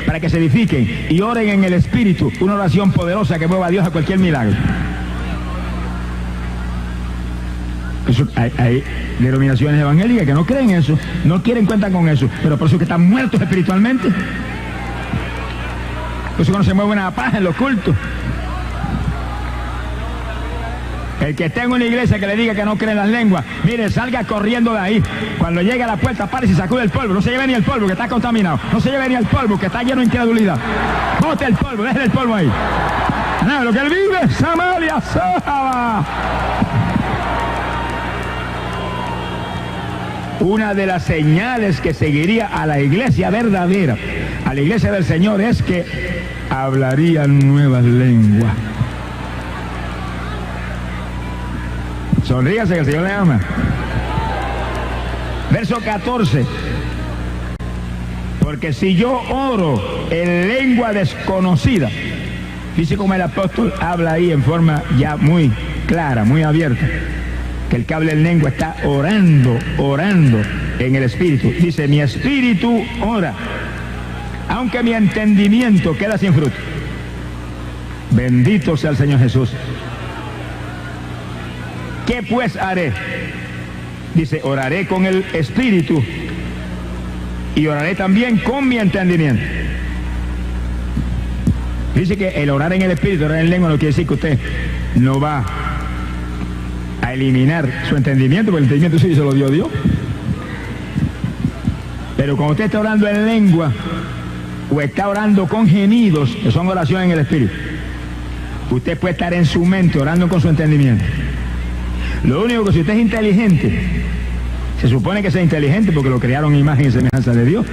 para que se edifiquen y oren en el Espíritu, una oración poderosa que mueva a Dios a cualquier milagro. Eso, hay denominaciones evangélicas que no creen eso, no quieren cuentan con eso, pero por eso que están muertos espiritualmente. Por eso que no se mueve una paja en los cultos. El que esté en una iglesia que le diga que no cree en las lenguas, mire, salga corriendo de ahí. Cuando llegue a la puerta, pare y sacude el polvo. No se lleve ni el polvo, que está contaminado. No se lleve ni el polvo, que está lleno de incredulidad. Bote el polvo, deje el polvo ahí. Nada, lo que él vive, Samaria, Sahaba. Una de las señales que seguiría a la iglesia verdadera, a la iglesia del Señor, es que hablarían nuevas lenguas. Sonrígase que el Señor le ama. Verso 14. Porque si yo oro en lengua desconocida, fíjese como el apóstol habla ahí en forma ya muy clara, muy abierta, que el que habla en lengua está orando en el Espíritu. Dice, mi espíritu ora, aunque mi entendimiento queda sin fruto. Bendito sea el Señor Jesús. ¿Qué pues haré? Dice, oraré con el Espíritu y oraré también con mi entendimiento. Dice que el orar en el Espíritu, orar en lengua, no quiere decir que usted no va a eliminar su entendimiento, porque el entendimiento sí se lo dio Dios. Pero cuando usted está orando en lengua o está orando con gemidos, que son oraciones en el Espíritu, usted puede estar en su mente orando con su entendimiento. Lo único que si usted es inteligente, se supone que sea inteligente porque lo crearon en imagen y semejanza de Dios.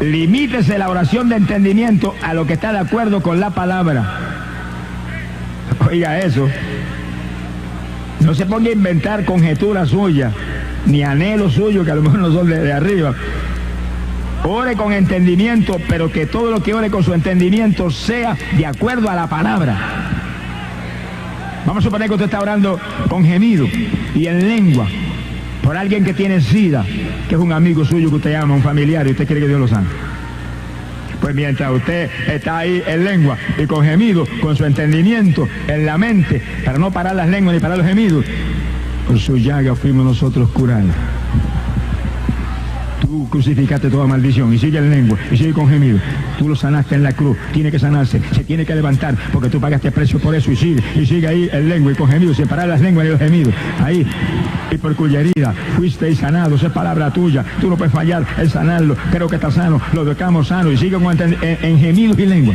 Limítese la oración de entendimiento a lo que está de acuerdo con la palabra. Oiga eso. No se ponga a inventar conjeturas suyas, ni anhelos suyos que a lo mejor no son de arriba. Ore con entendimiento, pero que todo lo que ore con su entendimiento sea de acuerdo a la palabra. Vamos a suponer que usted está orando con gemido y en lengua por alguien que tiene SIDA, que es un amigo suyo que usted llama, un familiar, y usted quiere que Dios lo sane. Pues mientras usted está ahí en lengua y con gemido, con su entendimiento en la mente, para no parar las lenguas ni parar los gemidos, por su llaga fuimos nosotros curados. Tú crucificaste toda maldición y sigue en lengua y sigue con gemido. Tú lo sanaste en la cruz, tiene que sanarse, se tiene que levantar porque tú pagaste precio por eso y sigue ahí en lengua y con gemido, sin parar las lenguas ni los gemidos. Ahí, y por cuya herida fuisteis sanados, es palabra tuya, tú no puedes fallar en sanarlo. Creo que está sano, lo dejamos sano y sigue en gemidos y lengua.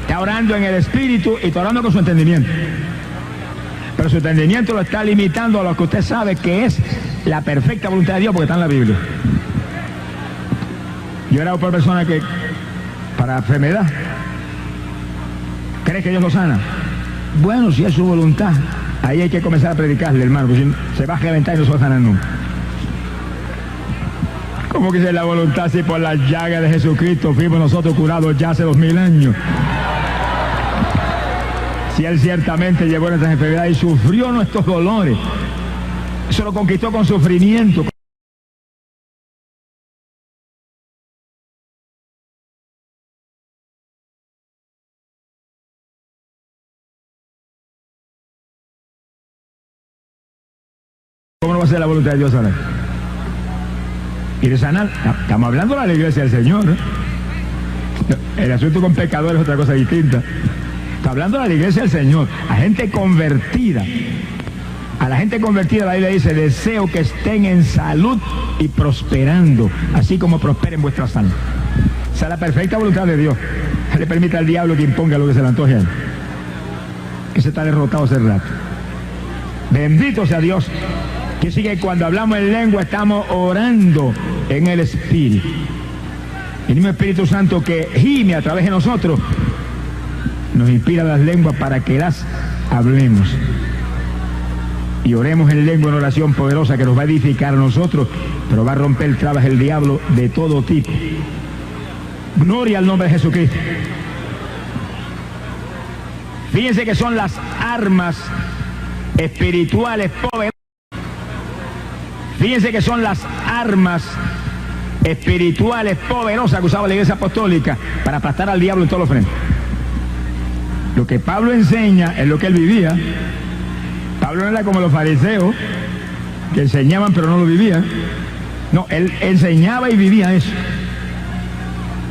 Está orando en el Espíritu y está orando con su entendimiento. Pero su entendimiento lo está limitando a lo que usted sabe que es la perfecta voluntad de Dios, porque está en la Biblia. Yo he orado por personas que, para enfermedad, ¿cree que Dios lo sana? Bueno, si es su voluntad, ahí hay que comenzar a predicarle, hermano, porque si se va a reventar y no se va a sanar nunca. ¿Cómo que es la voluntad si por la llaga de Jesucristo fuimos nosotros curados ya hace 2000 años? Si Él ciertamente llevó nuestras enfermedades y sufrió nuestros dolores, eso lo conquistó con sufrimiento. ¿Cómo no va a ser la voluntad de Dios ahora? ¿Quiere sanar? Estamos hablando de la iglesia del Señor, ¿eh? El asunto con pecadores es otra cosa distinta. Está hablando de la iglesia del Señor, a gente convertida. A la gente convertida la Biblia dice, deseo que estén en salud y prosperando, así como prosperen vuestras almas. Esa es la perfecta voluntad de Dios. Le permite al diablo que imponga lo que se le antoje a él. Que se está derrotado hace rato. Bendito sea Dios. Que sigue cuando hablamos en lengua estamos orando en el Espíritu. El mismo Espíritu Santo que gime a través de nosotros nos inspira las lenguas para que las hablemos. Y oremos en lengua en oración poderosa que nos va a edificar a nosotros, pero va a romper trabas el diablo de todo tipo. Gloria al nombre de Jesucristo. Fíjense que son las armas espirituales poderosas. Fíjense que son las armas espirituales poderosas que usaba la iglesia apostólica para aplastar al diablo en todos los frentes. Lo que Pablo enseña es lo que él vivía. Pablo no era como los fariseos, que enseñaban pero no lo vivían. No, él enseñaba y vivía eso.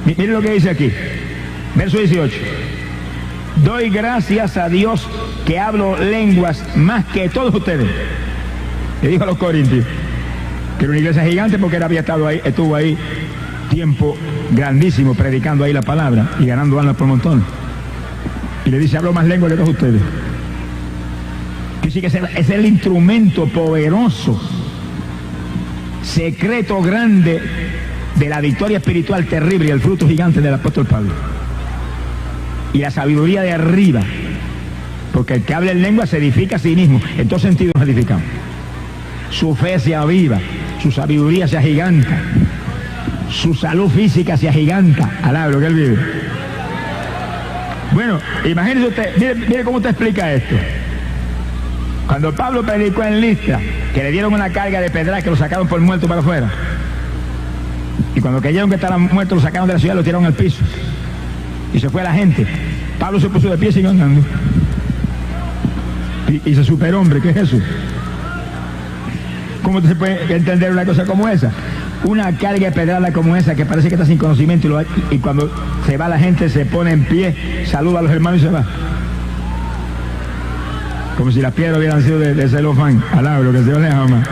Miren lo que dice aquí, verso 18. Doy gracias a Dios que hablo lenguas más que todos ustedes. Le dijo a los corintios, que era una iglesia gigante porque él había estado ahí, estuvo ahí tiempo grandísimo predicando ahí la palabra y ganando almas por montón. Y le dice, hablo más lengua que todos ustedes. Que sí que es el instrumento poderoso, secreto grande de la victoria espiritual terrible y el fruto gigante del apóstol Pablo. Y la sabiduría de arriba, porque el que habla en lengua se edifica a sí mismo. En todos sentidos nos edificamos. Su fe se aviva, su sabiduría se agiganta, su salud física se agiganta. Alaba lo que él vive. Bueno, imagínese usted, mire cómo te explica esto. Cuando Pablo predicó en Listra, que le dieron una carga de pedras que lo sacaron por muerto para afuera, y cuando creyeron que estaban muertos lo sacaron de la ciudad, lo tiraron al piso y se fue la gente. Pablo se puso de pie y siguió andando y se superhombre. ¿Qué es eso? ¿Cómo se puede entender una cosa como esa? Una carga de pedrada como esa que parece que está sin conocimiento y cuando se va la gente se pone en pie, saluda a los hermanos y se va. Como si las piedras hubieran sido de celofán. Alaba lo que se le ama.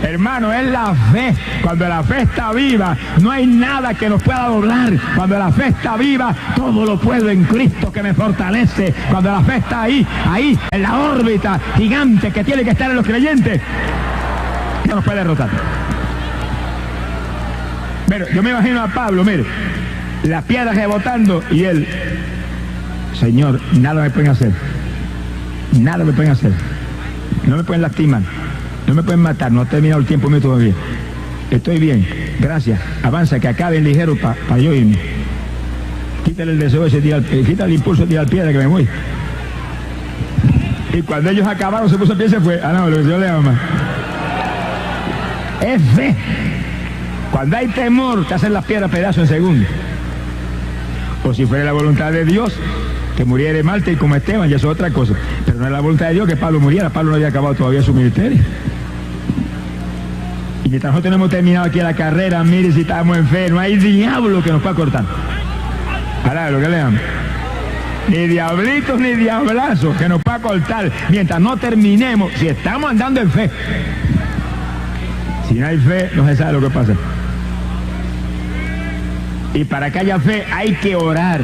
Hermano, es la fe. Cuando la fe está viva, no hay nada que nos pueda doblar. Cuando la fe está viva, todo lo puedo en Cristo que me fortalece. Cuando la fe está ahí, en la órbita gigante que tiene que estar en los creyentes, no nos puede derrotar. Pero yo me imagino a Pablo, mire, las piedras rebotando y él, Señor, nada me pueden hacer. Nada me pueden hacer. No me pueden lastimar. No me pueden matar. No ha terminado el tiempo mío todavía. Estoy bien. Gracias. Avanza, que acaben ligero para yo irme. Quítale el deseo ese, quítale el impulso de tirar piedra que me voy. Y cuando ellos acabaron, se puso a pie y se fue. Ah, no, lo que Dios le ama. Es fe. Cuando hay temor, te hacen las piedras pedazos en segundos. O si fuera la voluntad de Dios, que muriera de Marte y como Esteban, ya eso es otra cosa. Pero no es la voluntad de Dios que Pablo muriera. Pablo no había acabado todavía su ministerio. Y mientras nosotros no hemos terminado aquí la carrera, mire si estamos en fe, no hay diablo que nos pueda cortar. Ahora, lo que lean. Ni diablitos ni diablazos que nos pueda cortar mientras no terminemos, si estamos andando en fe. Si no hay fe, no se sabe lo que pasa. Y para que haya fe hay que orar.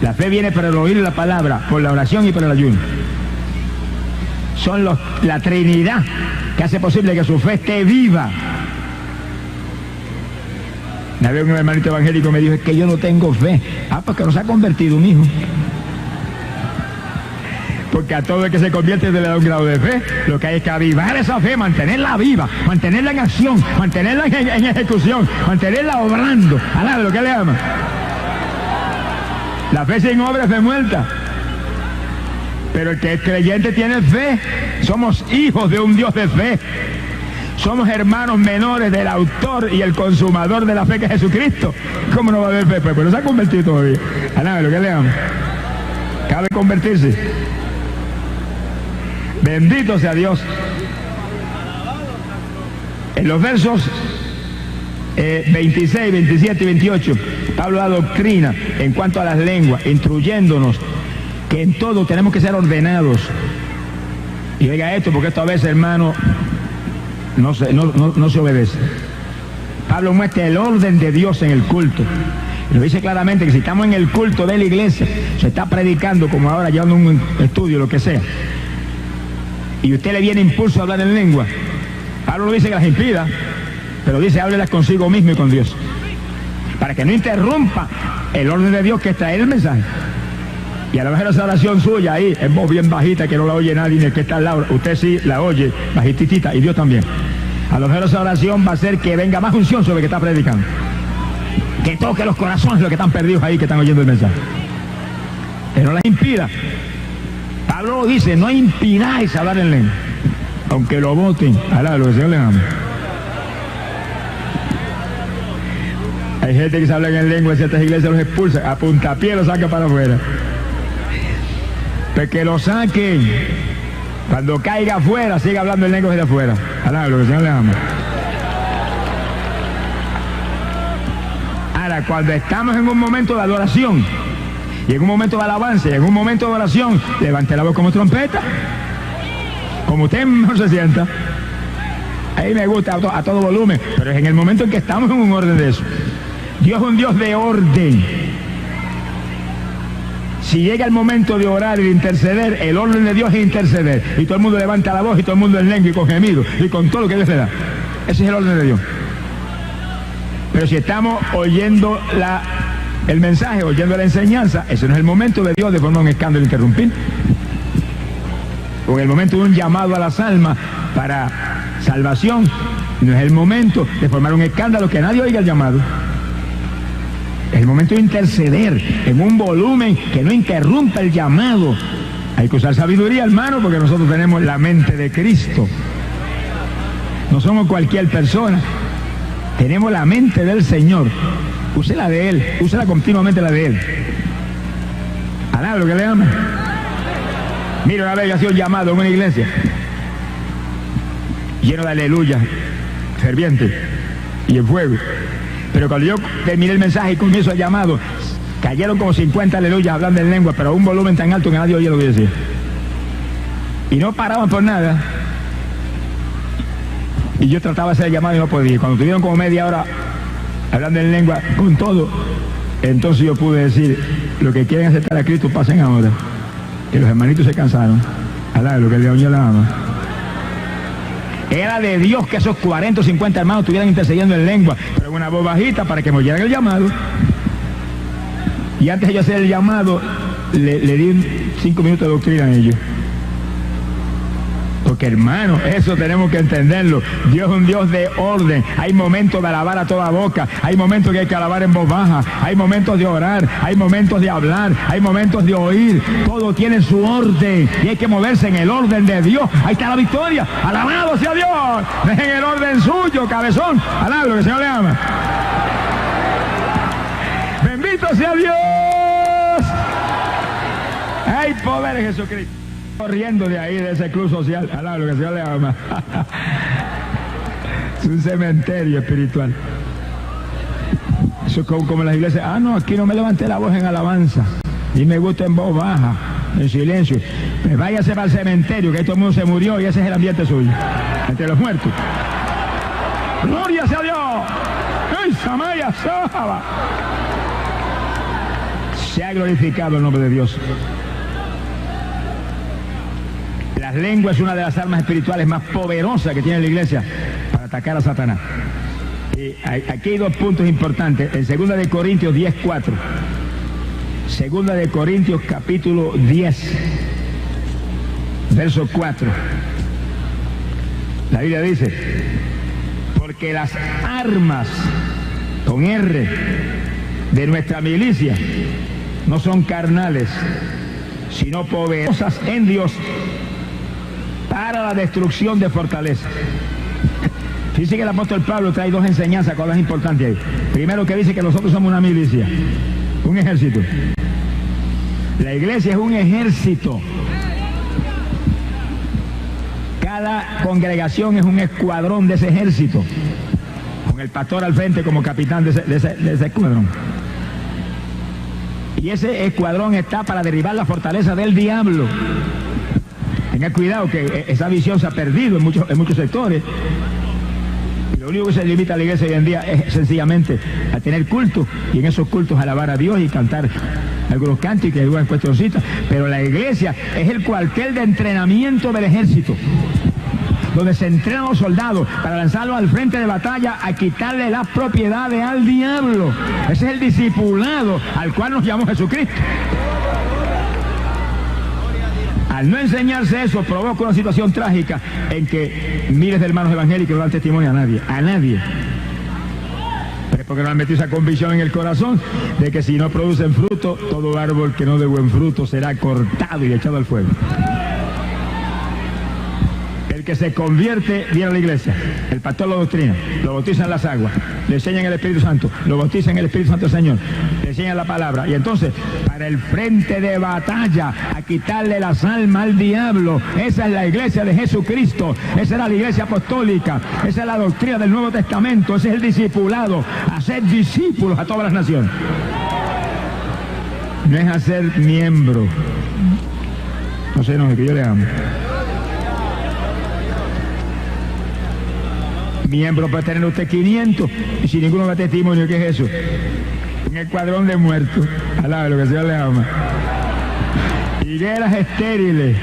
La fe viene por el oír la palabra, por la oración y por el ayuno. Son la Trinidad que hace posible que su fe esté viva. Una vez un hermanito evangélico me dijo, es que yo no tengo fe. Ah, porque no se ha convertido un hijo. Porque a todo el que se convierte se le da un grado de fe. Lo que hay es que avivar esa fe, mantenerla viva, mantenerla en acción, mantenerla en ejecución, mantenerla obrando. Alá, lo que le ama. La fe sin obra es fe muerta. Pero el que es creyente tiene fe. Somos hijos de un Dios de fe. Somos hermanos menores del autor y el consumador de la fe que es Jesucristo. ¿Cómo no va a haber fe? Pues no se ha convertido todavía. Alá, lo que le ama. Cabe convertirse. Bendito sea Dios. En los versos 26, 27 y 28, Pablo da doctrina en cuanto a las lenguas, instruyéndonos que en todo tenemos que ser ordenados. Y oiga esto, porque esto a veces, hermano, no se obedece. Pablo muestra el orden de Dios en el culto. Y lo dice claramente que si estamos en el culto de la iglesia, se está predicando como ahora, llevando un estudio, lo que sea, y usted le viene impulso a hablar en lengua, Pablo no dice que las impida, pero dice háblelas consigo mismo y con Dios, para que no interrumpa el orden de Dios que es traer el mensaje. Y a lo mejor esa oración suya ahí es voz bien bajita que no la oye nadie ni el que está al lado, usted sí la oye bajititita y Dios también. A lo mejor esa oración va a hacer que venga más unción sobre el que está predicando, que toque los corazones de los que están perdidos ahí, que están oyendo el mensaje, que no las impida. Pablo dice, no impidáis hablar en lengua, aunque lo voten. Alá, lo que el Señor les ama. Hay gente que se habla en lengua, ciertas iglesias los expulsan, a puntapié los saca para afuera. Pues que lo saquen. Cuando caiga afuera, siga hablando en lengua desde afuera. Alá, lo que el Señor le ama. Ahora, cuando estamos en un momento de adoración, y en un momento de alabanza, y en un momento de oración, levante la voz como trompeta, como usted mejor se sienta. Ahí me gusta a todo volumen, pero es en el momento en que estamos en un orden de eso. Dios es un Dios de orden. Si llega el momento de orar y de interceder, el orden de Dios es interceder. Y todo el mundo levanta la voz, y todo el mundo en lengua y con gemido, y con todo lo que Dios le da. Ese es el orden de Dios. Pero si estamos oyendo el mensaje, oyendo la enseñanza, ese no es el momento de Dios de formar un escándalo e interrumpir. O en el momento de un llamado a las almas para salvación, no es el momento de formar un escándalo que nadie oiga el llamado. Es el momento de interceder en un volumen que no interrumpa el llamado. Hay que usar sabiduría, hermano, porque nosotros tenemos la mente de Cristo. No somos cualquier persona. Tenemos la mente del Señor. Úsela de Él, úsela continuamente la de Él. Alá lo que le ama. Mira, una vez que ha sido llamado en una iglesia, lleno de aleluya, ferviente y en fuego. Pero cuando yo terminé el mensaje y comienzo el llamado, cayeron como 50 aleluyas hablando en lengua, pero a un volumen tan alto que nadie oía lo que decía. Y no paraban por nada. Y yo trataba de hacer el llamado y no podía. Cuando tuvieron como media hora hablando en lengua con todo, entonces yo pude decir: lo que quieren aceptar a Cristo, pasen ahora. Que los hermanitos se cansaron. Alá, lo que el Señor la ama. Era de Dios que esos 40 o 50 hermanos estuvieran intercediendo en lengua, pero en una voz bajita para que me oyeran el llamado. Y antes de yo hacer el llamado, le di 5 minutos de doctrina a ellos. Porque, hermano, eso tenemos que entenderlo. Dios es un Dios de orden. Hay momentos de alabar a toda boca. Hay momentos que hay que alabar en voz baja. Hay momentos de orar. Hay momentos de hablar. Hay momentos de oír. Todo tiene su orden. Y hay que moverse en el orden de Dios. Ahí está la victoria. Alabado sea Dios. Es en el orden suyo, cabezón. Alabado, que el Señor le ama. Bendito sea Dios. Hay poder en Jesucristo. Corriendo de ahí, de ese club social. Alá, lo que el Señor le ama. Es un cementerio espiritual. Eso es como las iglesias. No, aquí no me levanté la voz en alabanza. Y me gusta en voz baja, en silencio. Pues váyase para el cementerio, que todo el mundo se murió y ese es el ambiente suyo. Entre los muertos. ¡Gloria sea Dios! ¡Ay, Samaya Saba! Se ha glorificado el nombre de Dios. Las lenguas es una de las armas espirituales más poderosas que tiene la iglesia para atacar a Satanás. Y aquí hay 2 puntos importantes. En 2 de Corintios 10:4. 2 de Corintios capítulo 10, verso 4. La Biblia dice: porque las armas, con R, de nuestra milicia no son carnales, sino poderosas en Dios para la destrucción de fortaleza. Fíjense que el apóstol Pablo trae 2 enseñanzas, cosas importantes ahí. Primero, que dice que nosotros somos una milicia, un ejército. La iglesia es un ejército. Cada congregación es un escuadrón de ese ejército, con el pastor al frente como capitán de ese escuadrón. Y ese escuadrón está para derribar la fortaleza del diablo. Tengan cuidado que esa visión se ha perdido en muchos sectores. Y lo único que se limita a la iglesia hoy en día es sencillamente a tener cultos, y en esos cultos alabar a Dios y cantar algunos cánticos y algunas cuestioncitas. Pero la iglesia es el cuartel de entrenamiento del ejército, donde se entrenan los soldados para lanzarlos al frente de batalla a quitarle las propiedades al diablo. Ese es el discipulado al cual nos llamó Jesucristo. Al no enseñarse eso, provoca una situación trágica en que miles de hermanos evangélicos no dan testimonio a nadie. A nadie. Pero porque no han metido esa convicción en el corazón de que si no producen fruto, todo árbol que no dé buen fruto será cortado y echado al fuego. El que se convierte viene a la iglesia, el pastor lo doctrina, lo bautiza en las aguas, le enseñan el Espíritu Santo, lo bautiza en el Espíritu Santo del Señor, le enseñan la palabra, y entonces para el frente de batalla, a quitarle las almas al diablo. Esa es la iglesia de Jesucristo, esa era la iglesia apostólica, esa es la doctrina del Nuevo Testamento, ese es el discipulado, hacer discípulos a todas las naciones. No es hacer miembro. No sé, no es que yo le amo. Miembro puede tener usted 500 y si ninguno da testimonio, ¿qué es eso? Un escuadrón de muertos. Alabe lo que el Señor le ama. Higueras estériles,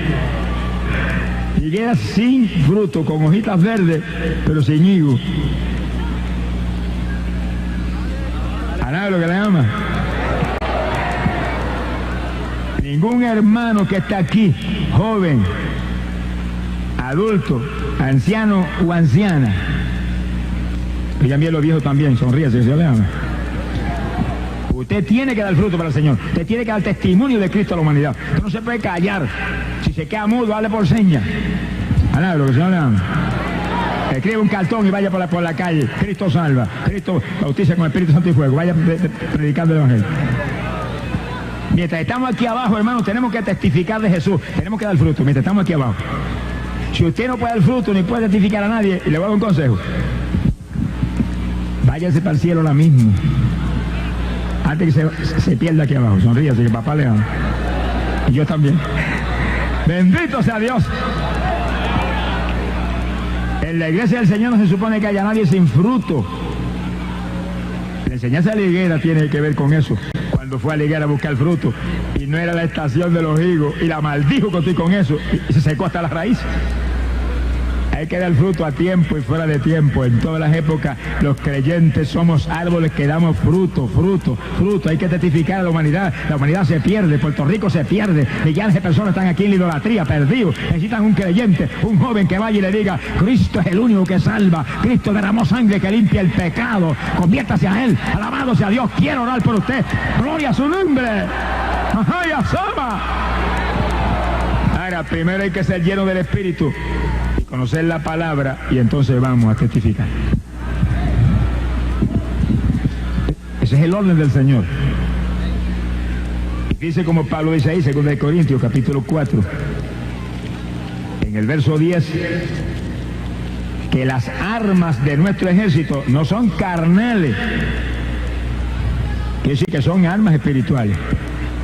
higueras sin fruto, con hojitas verdes, pero sin higo. Alabe lo que le ama. Ningún hermano que está aquí, joven, adulto, anciano o anciana, y también los viejos también, sonríe, si se le ama. Usted tiene que dar fruto para el Señor, usted tiene que dar testimonio de Cristo a la humanidad. Usted no se puede callar, si se queda mudo, hable por señas. Alá, lo que el Señor le ama. Escribe un cartón y vaya por la calle, Cristo salva, Cristo bautiza con Espíritu Santo y fuego, vaya predicando el Evangelio. Mientras estamos aquí abajo, hermanos, tenemos que testificar de Jesús, tenemos que dar fruto, mientras estamos aquí abajo. Si usted no puede dar fruto ni puede testificar a nadie, le voy a dar un consejo. Váyase para el cielo ahora mismo, antes que se pierda aquí abajo. Sonríase, que papá le ama. Y yo también. Bendito sea Dios. En la iglesia del Señor no se supone que haya nadie sin fruto. La enseñanza de la higuera tiene que ver con eso. Cuando fue a la higuera a buscar fruto y no era la estación de los higos y la maldijo con eso y se secó hasta la raíz. Hay que dar fruto a tiempo y fuera de tiempo. En todas las épocas los creyentes somos árboles que damos fruto, fruto, fruto. Hay que testificar a la humanidad. La humanidad se pierde, Puerto Rico se pierde. Millones de personas están aquí en la idolatría, perdidos. Necesitan un creyente, un joven que vaya y le diga: Cristo es el único que salva. Cristo derramó sangre que limpia el pecado. Conviértase a Él. Alabado sea Dios. Quiero orar por usted. Gloria a su nombre. Ajá, y asoma. Ahora, primero hay que ser lleno del Espíritu, conocer la palabra, y entonces vamos a testificar. Ese es el orden del Señor. Dice como Pablo dice ahí, 2 Corintios capítulo 4, en el verso 10, que las armas de nuestro ejército no son carnales, quiere decir que son armas espirituales,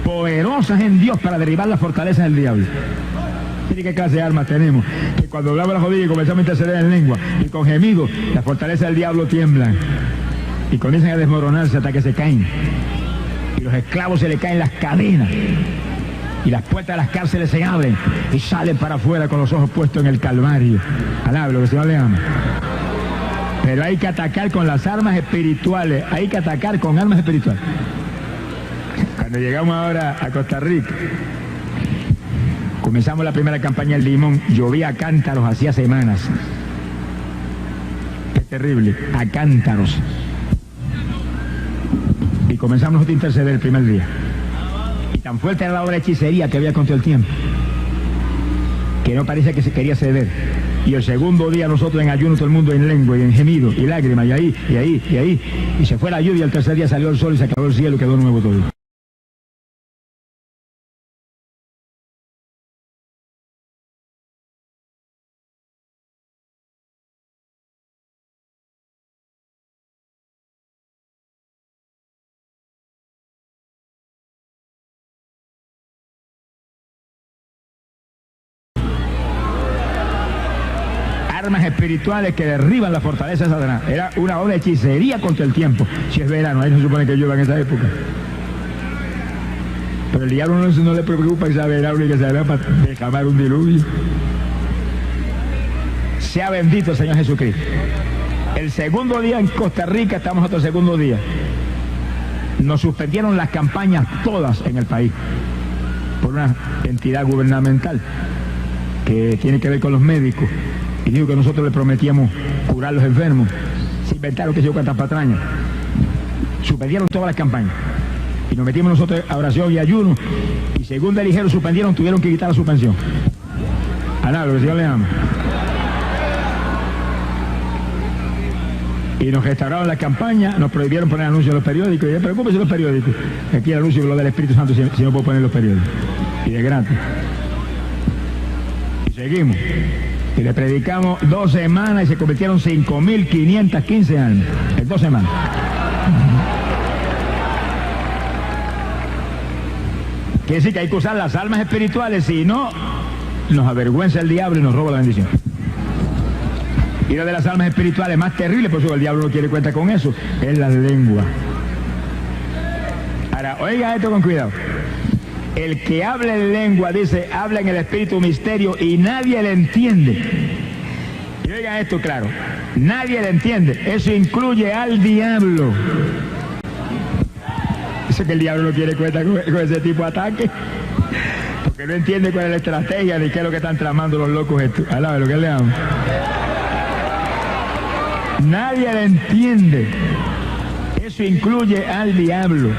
poderosas en Dios para derribar las fortalezas del diablo. ¿Qué clase de armas tenemos? Que cuando hablamos la rodilla y comenzamos a interceder en lengua y con gemidos, las fortalezas del diablo tiemblan y comienzan a desmoronarse hasta que se caen. Y los esclavos se le caen las cadenas y las puertas de las cárceles se abren y salen para afuera con los ojos puestos en el Calvario. Alaba lo que el Señor le ama. Pero hay que atacar con las armas espirituales, hay que atacar con armas espirituales. Cuando llegamos ahora a Costa Rica, comenzamos la primera campaña del limón, llovía a cántaros hacía semanas. Es terrible, a cántaros. Y comenzamos nosotros a interceder el primer día. Y tan fuerte era la obra de hechicería que había contra el tiempo, que no parece que se quería ceder. Y el segundo día nosotros en ayuno, todo el mundo en lengua y en gemido y lágrimas, y ahí. Y se fue la lluvia, el tercer día salió el sol y se acabó el cielo y quedó nuevo todo. Armas espirituales que derriban la fortaleza de Satanás. Era una obra de hechicería contra el tiempo. Si es verano, ahí no se supone que llueva en esa época. Pero el diablo no le preocupa que sea verano y que sea para derramar un diluvio. Sea bendito el Señor Jesucristo. El segundo día en Costa Rica, estamos otro segundo día. Nos suspendieron las campañas todas en el país por una entidad gubernamental que tiene que ver con los médicos. Y dijo que nosotros le prometíamos curar a los enfermos. Se inventaron que se dio cuantas patrañas. Suspendieron todas las campañas. Y nos metimos nosotros a oración y ayuno. Y según le dijeron suspendieron, tuvieron que quitar la suspensión. Alá, lo que el Señor le ama. Y nos restauraron la campaña, nos prohibieron poner anuncios en los periódicos. Y yo, preocúpese los periódicos. Aquí el anuncio lo del Espíritu Santo si no puedo poner los periódicos. Y de gratis. Y seguimos. Y le predicamos 2 semanas y se convirtieron 5.515 almas. En 2 semanas. Quiere decir que hay que usar las almas espirituales, si no, nos avergüenza el diablo y nos roba la bendición. Y una de las almas espirituales más terribles, por eso el diablo no quiere cuenta con eso, es la lengua. Ahora, oiga esto con cuidado. El que habla en lengua, dice, habla en el espíritu misterio y nadie le entiende. Y oiga esto claro, nadie le entiende. Eso incluye al diablo. Dice que el diablo no quiere cuenta con ese tipo de ataque. Porque no entiende cuál es la estrategia ni qué es lo que están tramando los locos estos. Alaba lo que le amo. Nadie le entiende. Eso incluye al diablo.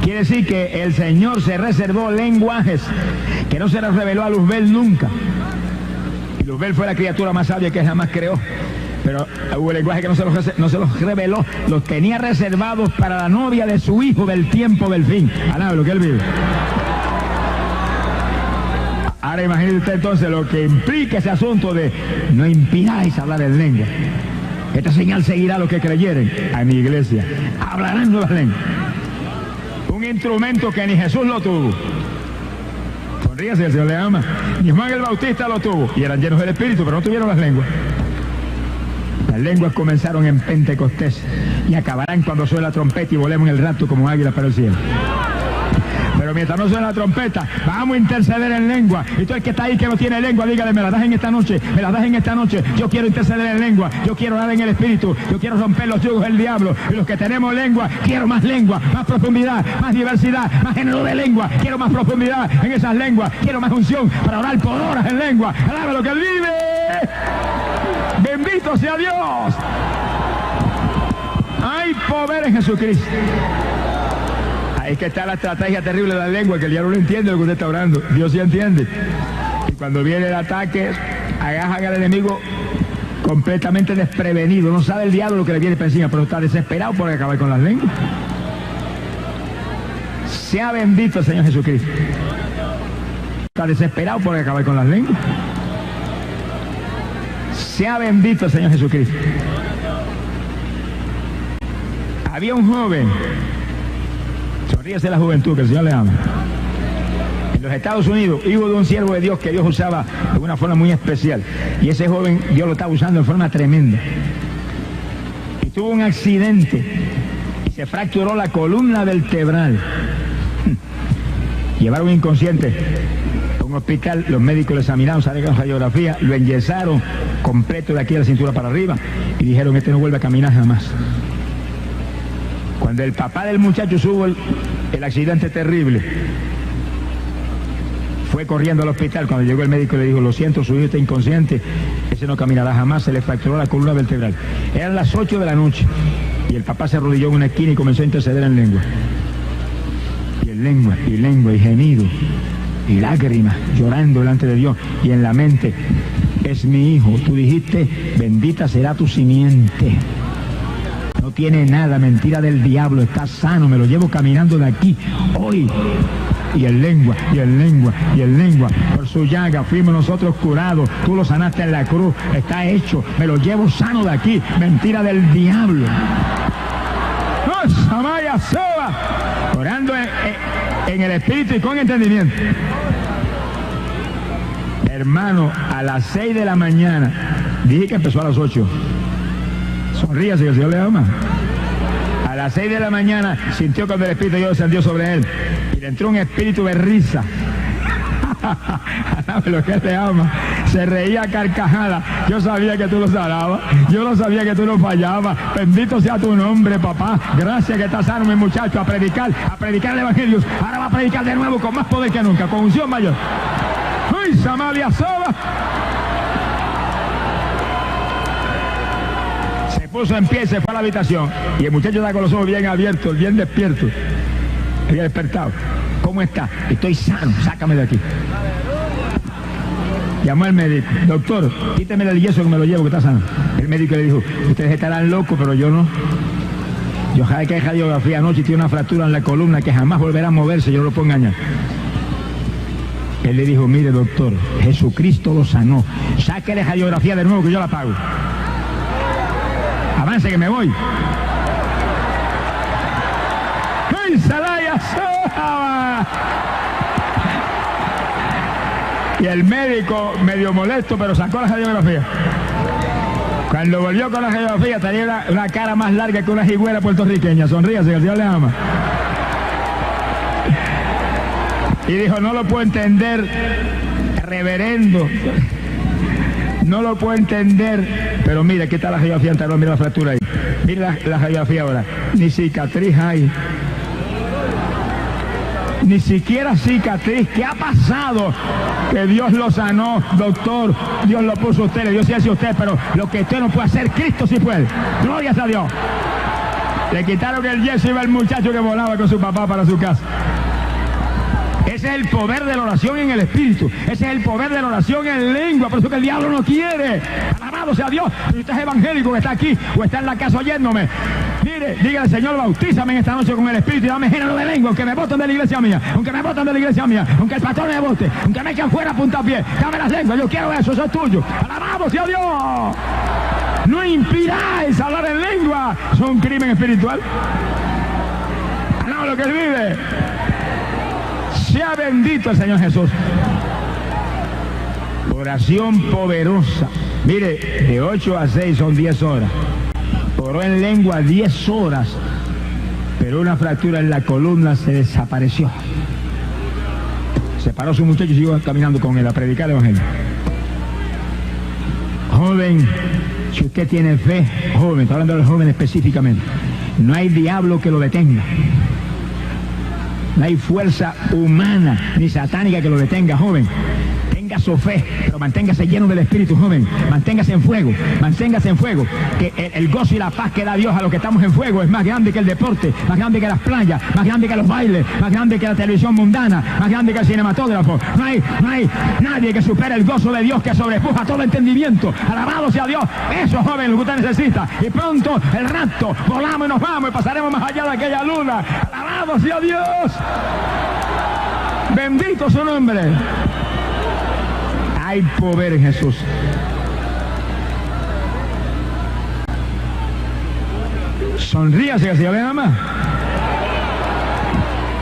Quiere decir que el Señor se reservó lenguajes que no se les reveló a Luzbel nunca. Y Luzbel fue la criatura más sabia que jamás creó. Pero hubo lenguajes que no se los reveló. Los tenía reservados para la novia de su hijo del tiempo del fin. Alaba lo que él vive. Ahora imagínese usted entonces lo que implica ese asunto de no impidáis hablar en lengua. Esta señal seguirá a los que creyeren. A mi iglesia hablarán nuevas lenguas. Un instrumento que ni Jesús lo tuvo. Sonríase, el Señor le ama. Ni Juan el Bautista lo tuvo. Y eran llenos del Espíritu, pero no tuvieron las lenguas. Las lenguas comenzaron en Pentecostés y acabarán cuando suene la trompeta y volemos en el rapto como águilas para el cielo. Pero mientras no suene la trompeta, vamos a interceder en lengua. Y tú el que está ahí que no tiene lengua, dígale, me la das en esta noche, me la das en esta noche. Yo quiero interceder en lengua, yo quiero orar en el Espíritu, yo quiero romper los yugos del diablo. Y los que tenemos lengua, quiero más lengua, más profundidad, más diversidad, más género de lengua. Quiero más profundidad en esas lenguas, quiero más unción para orar por horas en lengua. Alaba lo que Él vive. Bendito sea Dios. Hay poder en Jesucristo. Ahí que está la estrategia terrible de la lengua, que el diablo no entiende lo que usted está orando. Dios sí entiende. Y cuando viene el ataque, agajan al enemigo completamente desprevenido. No sabe el diablo lo que le viene por encima, pero está desesperado por acabar con las lenguas. Sea bendito el Señor Jesucristo. Está desesperado por acabar con las lenguas. Sea bendito el Señor Jesucristo. Había un joven. Sonríese la juventud, que el Señor le ama. En los Estados Unidos, hijo de un siervo de Dios que Dios usaba de una forma muy especial. Y ese joven Dios lo estaba usando de forma tremenda. Y tuvo un accidente. Y se fracturó la columna vertebral. Llevaron inconsciente a un hospital, los médicos lo examinaron, salieron con radiografía, lo enyesaron completo de aquí a la cintura para arriba. Y dijeron, este no vuelve a caminar jamás. Cuando el papá del muchacho supo el accidente terrible, fue corriendo al hospital. Cuando llegó el médico le dijo, lo siento, su hijo está inconsciente, ese no caminará jamás, se le fracturó la columna vertebral. Eran las 8 de la noche y el papá se arrodilló en una esquina y comenzó a interceder en lengua. Y en lengua, y lengua, y gemido, y lágrimas, llorando delante de Dios. Y en la mente, es mi hijo, tú dijiste, bendita será tu simiente. No tiene nada, mentira del diablo, está sano, me lo llevo caminando de aquí, hoy. Y en lengua, y en lengua, y en lengua. Por su llaga fuimos nosotros curados, tú lo sanaste en la cruz, está hecho, me lo llevo sano de aquí, mentira del diablo. ¡Oh, Samaya Soba! Orando en el espíritu y con entendimiento. Hermano, a las 6 de la mañana, dije que empezó a las 8. Sonríase, que el Señor le ama. A las 6 de la mañana sintió cuando el Espíritu de Dios descendió sobre él y le entró un espíritu de risa. Lo que él le ama. Se reía a carcajada. Yo sabía que tú lo sanabas. Yo no sabía que tú no fallabas. Bendito sea tu nombre, papá. Gracias que estás sano, mi muchacho, a predicar el Evangelio. Ahora va a predicar de nuevo con más poder que nunca, con unción mayor. ¡Uy, Samalia Soba! Puso en pie y se fue a la habitación. Y el muchacho está con los ojos bien abiertos, bien despiertos. Había despertado. ¿Cómo está? Estoy sano, sácame de aquí. Llamó al médico: doctor, quíteme el yeso que me lo llevo, que está sano. El médico le dijo: ustedes estarán locos, pero yo no. Yo saqué que radiografía anoche y tiene una fractura en la columna que jamás volverá a moverse, yo no lo puedo engañar. Él le dijo: mire, doctor, Jesucristo lo sanó. Sáquele radiografía de nuevo que yo la pago. Avance que me voy. ¡Ay, Salaya! Y el médico, medio molesto, pero sacó la radiografía. Cuando volvió con la radiografía, tenía una cara más larga que una jigüera puertorriqueña. Sonríase, que el Señor le ama. Y dijo: no lo puedo entender, reverendo. No lo puedo entender. Pero mira, aquí está la radiografía anterior, mira la fractura ahí. Mira la radiografía ahora. Ni cicatriz hay. Ni siquiera cicatriz. ¿Qué ha pasado? Que Dios lo sanó, doctor. Dios lo puso a usted, Dios sí hace a usted, pero lo que usted no puede hacer, Cristo sí puede. Glorias a Dios. Le quitaron el yeso y iba el muchacho que volaba con su papá para su casa. Ese es el poder de la oración en el Espíritu. Ese es el poder de la oración en lengua. Por eso que el diablo no quiere. Alabado sea Dios. Si usted es evangélico que está aquí o está en la casa oyéndome, mire, dígale: Señor, bautízame en esta noche con el Espíritu y dame género de lengua, aunque me boten de la iglesia mía, aunque me boten de la iglesia mía, aunque el pastor me bote, aunque me echen fuera a puntapié, dame las lenguas, yo quiero eso es tuyo. Alabado sea Dios. No impidáis hablar en lengua. Es un crimen espiritual. No, lo que él vive. Sea bendito el Señor Jesús. Oración poderosa. Mire, de 8 a 6 son 10 horas. Oró en lengua 10 horas, pero una fractura en la columna se desapareció. Se paró su muchacho y siguió caminando con él a predicar el evangelio. Joven, si usted tiene fe, joven, está hablando del joven específicamente, no hay diablo que lo detenga. No hay fuerza humana ni satánica que lo detenga, joven. Tenga su fe, pero manténgase lleno del Espíritu, joven. Manténgase en fuego, manténgase en fuego. Que el gozo y la paz que da Dios a los que estamos en fuego es más grande que el deporte, más grande que las playas, más grande que los bailes, más grande que la televisión mundana, más grande que el cinematógrafo. No hay nadie que supere el gozo de Dios que sobrepuja todo entendimiento. Alabado sea Dios. Eso, joven, lo que usted necesita. Y pronto el rapto, volamos y nos vamos y pasaremos más allá de aquella luna. Alabado sea Dios. Bendito su nombre. Hay poder en Jesús. Sonríase, que el Señor le ama.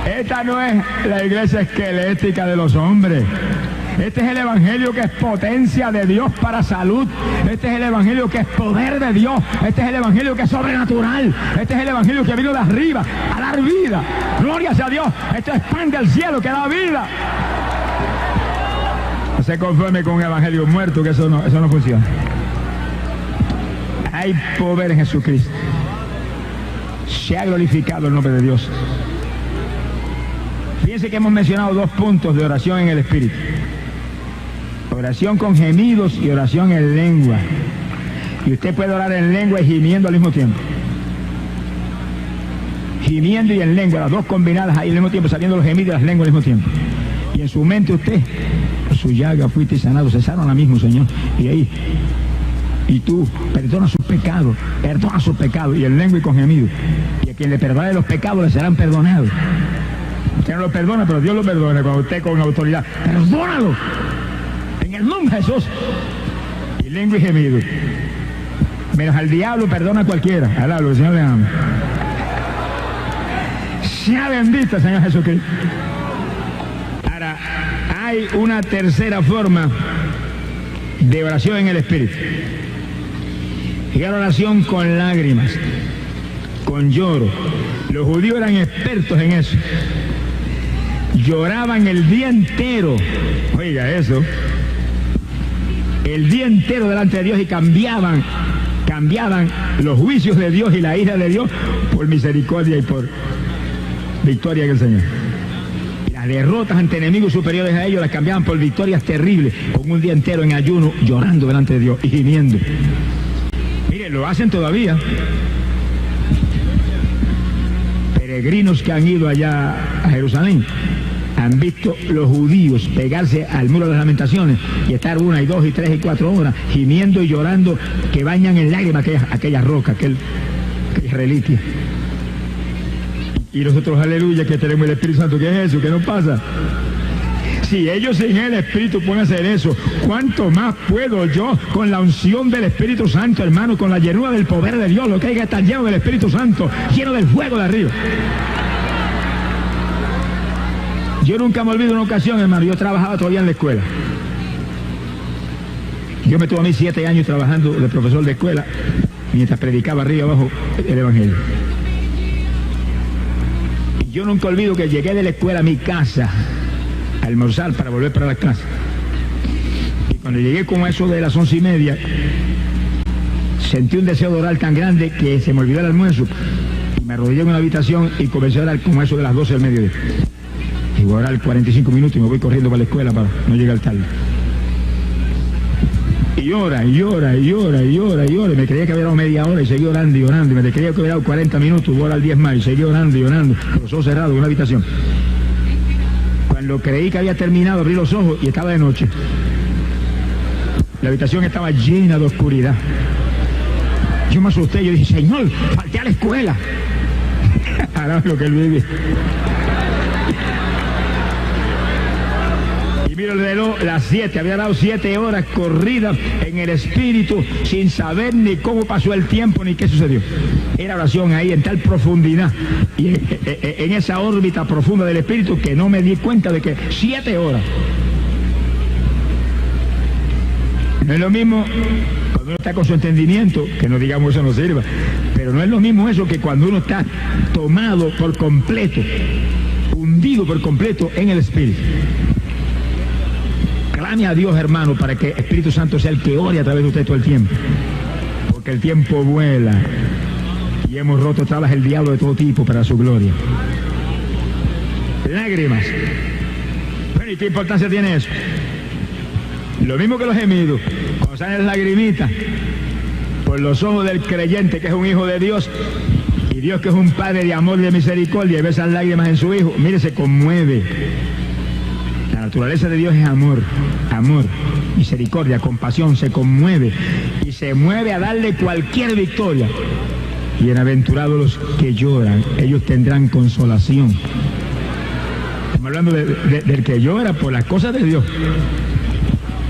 Esta no es la iglesia esquelética de los hombres. Este es el evangelio que es potencia de Dios para salud. Este es el evangelio que es poder de Dios. Este es el evangelio que es sobrenatural. Este es el evangelio que vino de arriba a dar vida. Gloria sea a Dios. Esto es pan del cielo que da vida. No se conforme con un evangelio muerto, que eso no funciona. Hay poder en Jesucristo. Se ha glorificado el nombre de Dios. Fíjense que hemos mencionado 2 puntos de oración en el Espíritu. Oración con gemidos y oración en lengua. Y usted puede orar en lengua y gimiendo al mismo tiempo. Gimiendo y en lengua, las dos combinadas ahí al mismo tiempo, saliendo los gemidos y las lenguas al mismo tiempo. Y en su mente usted, por su llaga fuiste sanado, cesaron ahora mismo, Señor. Y ahí, y tú, perdona sus pecados, y en lengua y con gemido. Y a quien le perdone los pecados le serán perdonados. Usted no lo perdona, pero Dios lo perdona cuando usted con autoridad. Perdónalo. En el nombre de Jesús. Y lengua y gemido. Menos al diablo perdona a cualquiera. Alablo, el Señor le ama. Sea bendito el Señor Jesucristo. Ahora, hay una tercera forma de oración en el Espíritu. Y era oración con lágrimas, con lloro. Los judíos eran expertos en eso. Lloraban el día entero. Oiga eso. El día entero delante de Dios y cambiaban los juicios de Dios y la ira de Dios por misericordia y por victoria del Señor. Y las derrotas ante enemigos superiores a ellos las cambiaban por victorias terribles, con un día entero en ayuno, llorando delante de Dios y gimiendo. Mire, lo hacen todavía. Peregrinos que han ido allá a Jerusalén, han visto los judíos pegarse al muro de las lamentaciones y estar 1 y 2 y 3 y 4 horas gimiendo y llorando que bañan en lágrimas aquella roca, aquella reliquia. Y nosotros, aleluya, que tenemos el Espíritu Santo. ¿Qué es eso? ¿Qué nos pasa? Si ellos sin el Espíritu pueden hacer eso, ¿cuánto más puedo yo con la unción del Espíritu Santo, hermano, con la llenura del poder de Dios, lo que hay que estar lleno del Espíritu Santo, lleno del fuego de arriba? Yo nunca me olvido una ocasión, hermano, yo trabajaba todavía en la escuela. Yo me tuve a mí 7 años trabajando de profesor de escuela, mientras predicaba arriba abajo el Evangelio. Y yo nunca olvido que llegué de la escuela a mi casa, a almorzar para volver para la clase. Y cuando llegué como eso de las 11:30, sentí un deseo de orar tan grande que se me olvidó el almuerzo. Y me arrodillé en una habitación y comencé a orar como eso de las 12 del mediodía. Y voy a orar 45 minutos y me voy corriendo para la escuela para no llegar tarde. Y llora, y llora, y llora, y llora, y llora. Y me creía que había dado media hora y seguí orando y orando. Y me creía que había dado 40 minutos, voy a orar 10 más y seguí orando y orando. Con los ojos cerrados en una habitación. Cuando creí que había terminado, abrí los ojos y estaba de noche. La habitación estaba llena de oscuridad. Yo me asusté, yo dije, Señor, falté a la escuela. Ahora lo que él vive. Y miro el reloj, las 7, había dado 7 horas corridas en el Espíritu, sin saber ni cómo pasó el tiempo ni qué sucedió. Era oración ahí en tal profundidad y en esa órbita profunda del Espíritu que no me di cuenta de que 7 horas. No es lo mismo cuando uno está con su entendimiento, que no digamos eso no sirva, pero no es lo mismo eso que cuando uno está tomado por completo, hundido por completo en el Espíritu. Clame a Dios, hermano, para que el Espíritu Santo sea el que ore a través de usted todo el tiempo. Porque el tiempo vuela y hemos roto trabas el diablo de todo tipo para su gloria. Lágrimas. Bueno, ¿y qué importancia tiene eso? Lo mismo que los gemidos. Cuando salen las lagrimitas por los ojos del creyente que es un hijo de Dios, y Dios que es un Padre de amor y de misericordia, y ve esas lágrimas en su hijo, mire, se conmueve. La naturaleza de Dios es amor, amor, misericordia, compasión, se conmueve y se mueve a darle cualquier victoria. Bienaventurados los que lloran, ellos tendrán consolación. Estamos hablando del que llora por las cosas de Dios,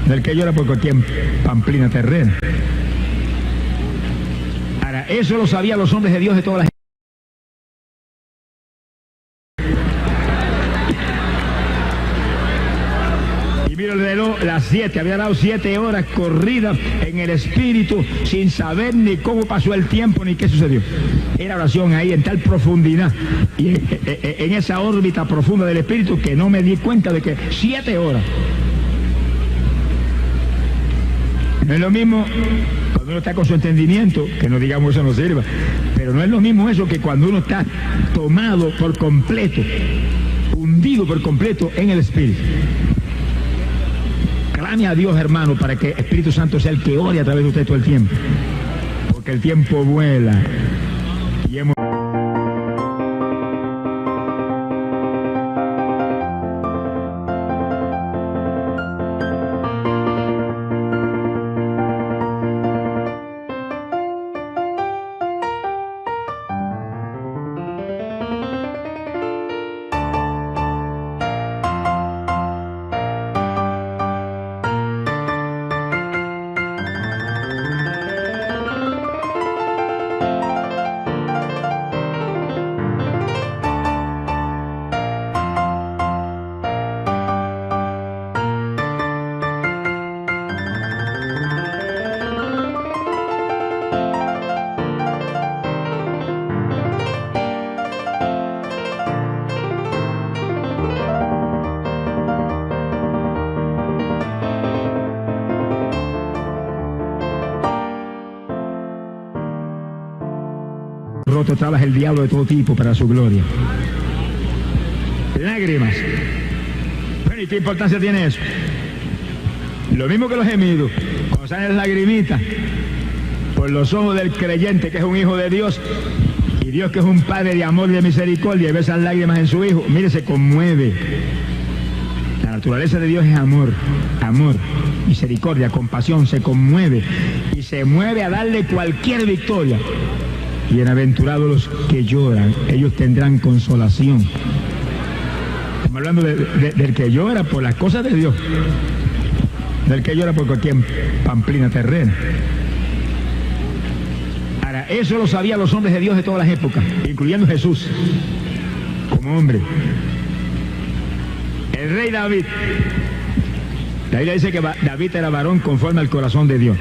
del que llora por cualquier pamplina terrena. Ahora, eso lo sabían los hombres de Dios de todas las. Miro el reloj, las 7, había dado 7 horas corridas en el Espíritu, sin saber ni cómo pasó el tiempo ni qué sucedió. Era oración ahí en tal profundidad y en esa órbita profunda del Espíritu que no me di cuenta de que 7 horas. No es lo mismo cuando uno está con su entendimiento, que no digamos eso no sirva, pero no es lo mismo eso que cuando uno está tomado por completo, hundido por completo en el Espíritu. Clame a Dios, hermano, para que el Espíritu Santo sea el que ore a través de usted todo el tiempo. Porque el tiempo vuela y hemos. Roto trabas el diablo de todo tipo para su gloria. Lágrimas. Bueno, ¿y qué importancia tiene eso? Lo mismo que los gemidos. Cuando salen las lagrimitas por los ojos del creyente que es un hijo de Dios, y Dios que es un Padre de amor y de misericordia, y ve esas lágrimas en su hijo, mire, se conmueve. naturaleza de Dios es amor, amor, misericordia, compasión, se conmueve y se mueve a darle cualquier victoria. Bienaventurados los que lloran, ellos tendrán consolación. Estamos hablando del que llora por las cosas de Dios, del que llora por cualquier pamplina terrena. Ahora, eso lo sabían los hombres de Dios de todas las épocas, incluyendo Jesús, como hombre. El rey David, la Biblia dice que David era varón conforme al corazón de Dios.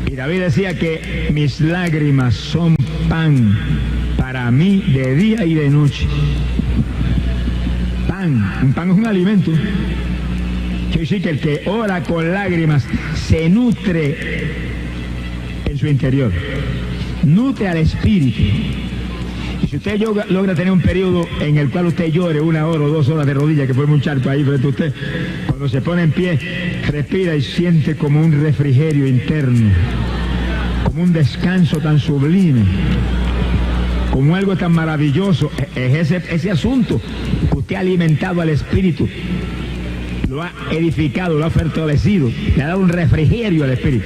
Y David decía que mis lágrimas son pan para mí de día y de noche. Un pan es un alimento. Quiere decir que el que ora con lágrimas se nutre en su interior, nutre al espíritu. Y si usted logra tener un periodo en el cual usted llore 1 hora o 2 horas de rodillas, que fue un charco ahí frente a usted, cuando se pone en pie, respira y siente como un refrigerio interno, como un descanso tan sublime, como algo tan maravilloso. Es ese asunto. Usted ha alimentado al espíritu, lo ha edificado, lo ha fortalecido, le ha dado un refrigerio al espíritu.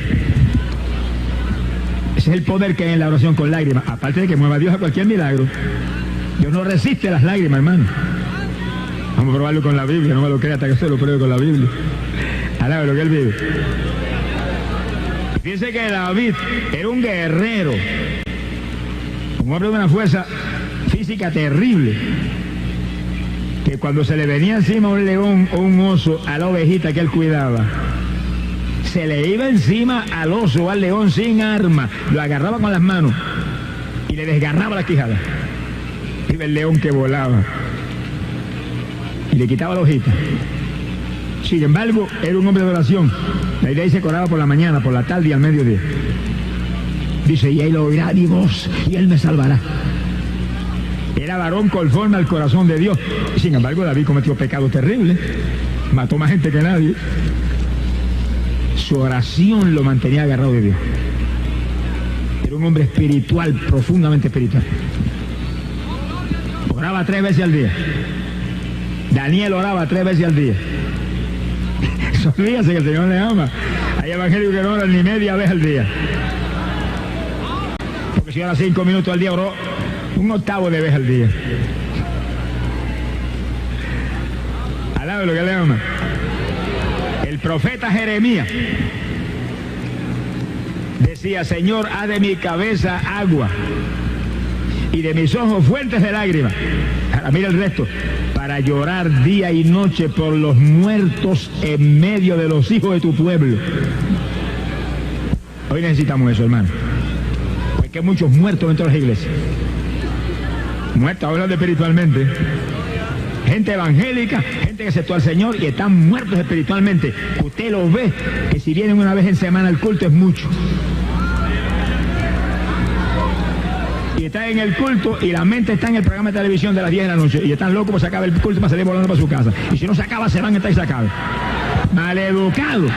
Ese es el poder que hay en la oración con lágrimas, aparte de que mueva a Dios a cualquier milagro. Dios no resiste las lágrimas, hermano. Vamos a probarlo con la Biblia, no me lo crea hasta que usted lo pruebe con la Biblia. Alabe lo que él vive. Fíjense que David era un guerrero, un hombre de una fuerza física terrible, que cuando se le venía encima un león o un oso a la ovejita que él cuidaba, se le iba encima al oso o al león sin arma, lo agarraba con las manos y le desgarraba la quijada. Iba el león que volaba y le quitaba la hojita. Sin embargo, era un hombre de oración. La idea dice que oraba por la mañana, por la tarde y al mediodía. Dice, y él oirá mi voz y él me salvará. Era varón conforme al corazón de Dios. Sin embargo, David cometió pecados terribles. Mató más gente que nadie. Su oración lo mantenía agarrado de Dios. Era un hombre espiritual, profundamente espiritual. Oraba 3 veces al día. Daniel oraba 3 veces al día. Olvídese que el Señor le ama. Hay evangélicos que no oran ni media vez al día. Porque si ora 5 minutos al día, oró 1/8 de vez al día. Alabe lo que le ama. El profeta Jeremías decía, Señor, haz de mi cabeza agua y de mis ojos fuentes de lágrimas. Ahora mira el resto. Para llorar día y noche por los muertos en medio de los hijos de tu pueblo. Hoy necesitamos eso, hermano. Porque hay muchos muertos dentro de las iglesias. Muertos hablando espiritualmente. Gente evangélica, gente que aceptó al Señor y están muertos espiritualmente. Usted los ve, que si vienen una vez en semana al culto es mucho. Y están en el culto y la mente está en el programa de televisión de las 10 de la noche y están locos por sacar el culto para salir volando para su casa. Y si no se acaba, se van a estar y se acaba. Maleducado.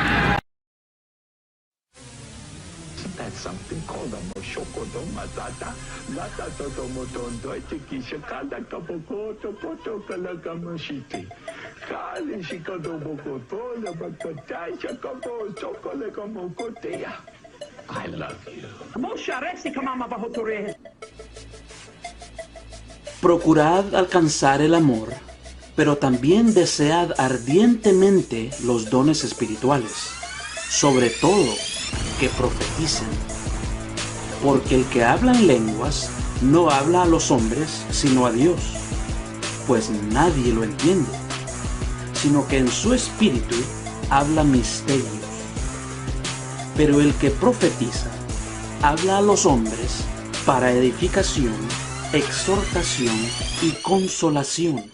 I love you. Procurad alcanzar el amor, pero también desead ardientemente los dones espirituales, sobre todo que profeticen. Porque el que habla en lenguas no habla a los hombres, sino a Dios, pues nadie lo entiende, sino que en su espíritu habla misterios. Pero el que profetiza habla a los hombres para edificación, exhortación y consolación.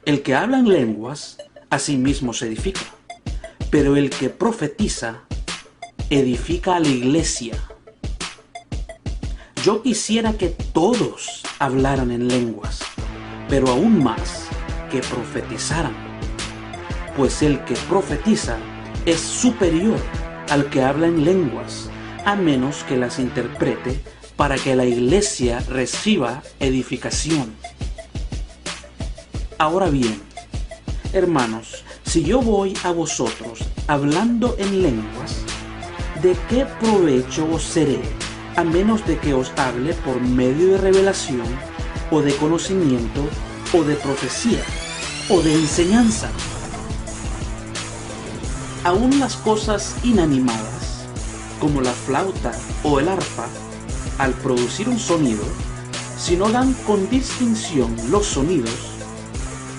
El que habla en lenguas a sí mismo se edifica, pero el que profetiza edifica a la iglesia. Yo quisiera que todos hablaran en lenguas, pero aún más que profetizaran, pues el que profetiza es superior al que habla en lenguas, a menos que las interprete para que la iglesia reciba edificación. Ahora bien, hermanos, si yo voy a vosotros hablando en lenguas, ¿de qué provecho os seré, a menos de que os hable por medio de revelación, o de conocimiento, o de profecía, o de enseñanza? Aún las cosas inanimadas, como la flauta o el arpa, al producir un sonido, si no dan con distinción los sonidos,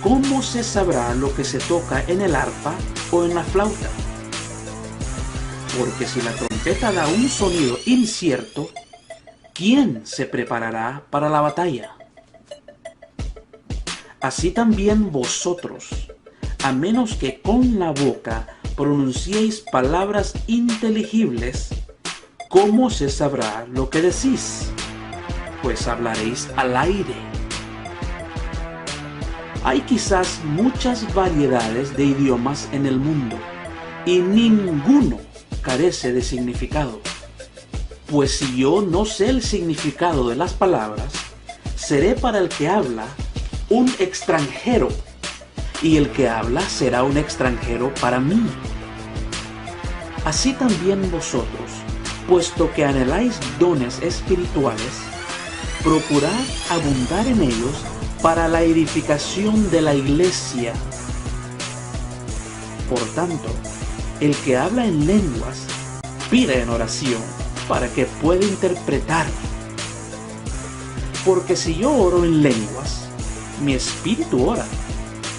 ¿cómo se sabrá lo que se toca en el arpa o en la flauta? Porque si la trompeta da un sonido incierto, ¿quién se preparará para la batalla? Así también vosotros, a menos que con la boca pronunciéis palabras inteligibles, ¿cómo se sabrá lo que decís? Pues hablaréis al aire. Hay quizás muchas variedades de idiomas en el mundo, y ninguno carece de significado. Pues si yo no sé el significado de las palabras, seré para el que habla un extranjero, y el que habla será un extranjero para mí. Así también vosotros, puesto que anheláis dones espirituales, procurad abundar en ellos para la edificación de la iglesia. Por tanto, el que habla en lenguas, pide en oración para que pueda interpretar. Porque si yo oro en lenguas, mi espíritu ora,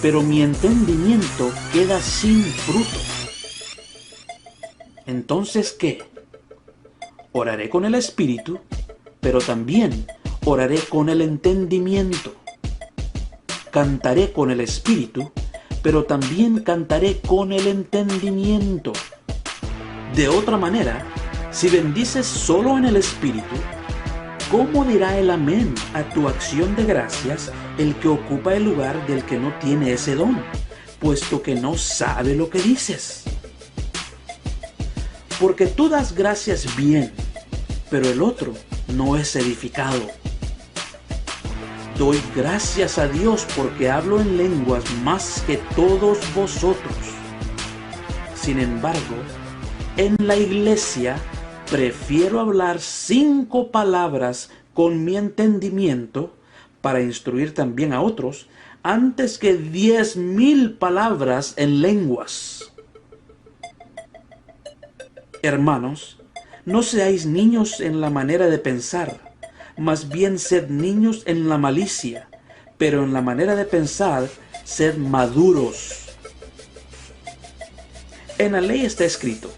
pero mi entendimiento queda sin fruto. Entonces, ¿qué? Oraré con el espíritu, pero también oraré con el entendimiento. Cantaré con el espíritu, pero también cantaré con el entendimiento. De otra manera, si bendices solo en el espíritu, ¿cómo dirá el amén a tu acción de gracias el que ocupa el lugar del que no tiene ese don, puesto que no sabe lo que dices? Porque tú das gracias bien, pero el otro no es edificado. Doy gracias a Dios porque hablo en lenguas más que todos vosotros. Sin embargo, en la iglesia prefiero hablar 5 palabras con mi entendimiento para instruir también a otros, antes que 10,000 palabras en lenguas. Hermanos, no seáis niños en la manera de pensar, más bien sed niños en la malicia, pero en la manera de pensar, sed maduros. En la ley está escrito: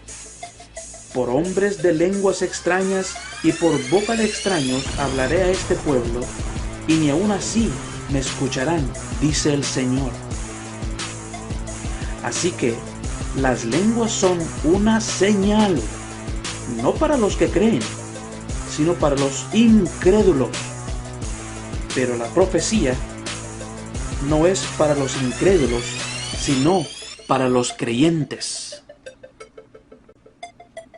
por hombres de lenguas extrañas y por boca de extraños hablaré a este pueblo, y ni aun así me escucharán, dice el Señor. Así que las lenguas son una señal, no para los que creen, sino para los incrédulos. Pero la profecía no es para los incrédulos, sino para los creyentes.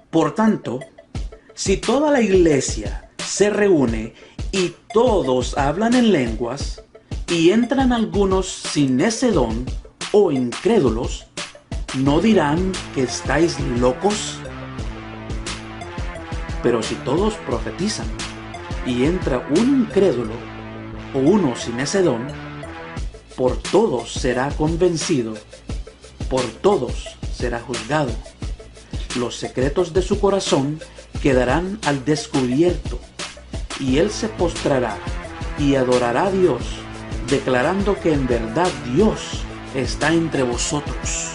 Por tanto, si toda la iglesia se reúne y todos hablan en lenguas, y entran algunos sin ese don o incrédulos, ¿no dirán que estáis locos? Pero si todos profetizan y entra un incrédulo o uno sin ese don, por todos será convencido, por todos será juzgado. Los secretos de su corazón quedarán al descubierto, y él se postrará y adorará a Dios, declarando que en verdad Dios está entre vosotros.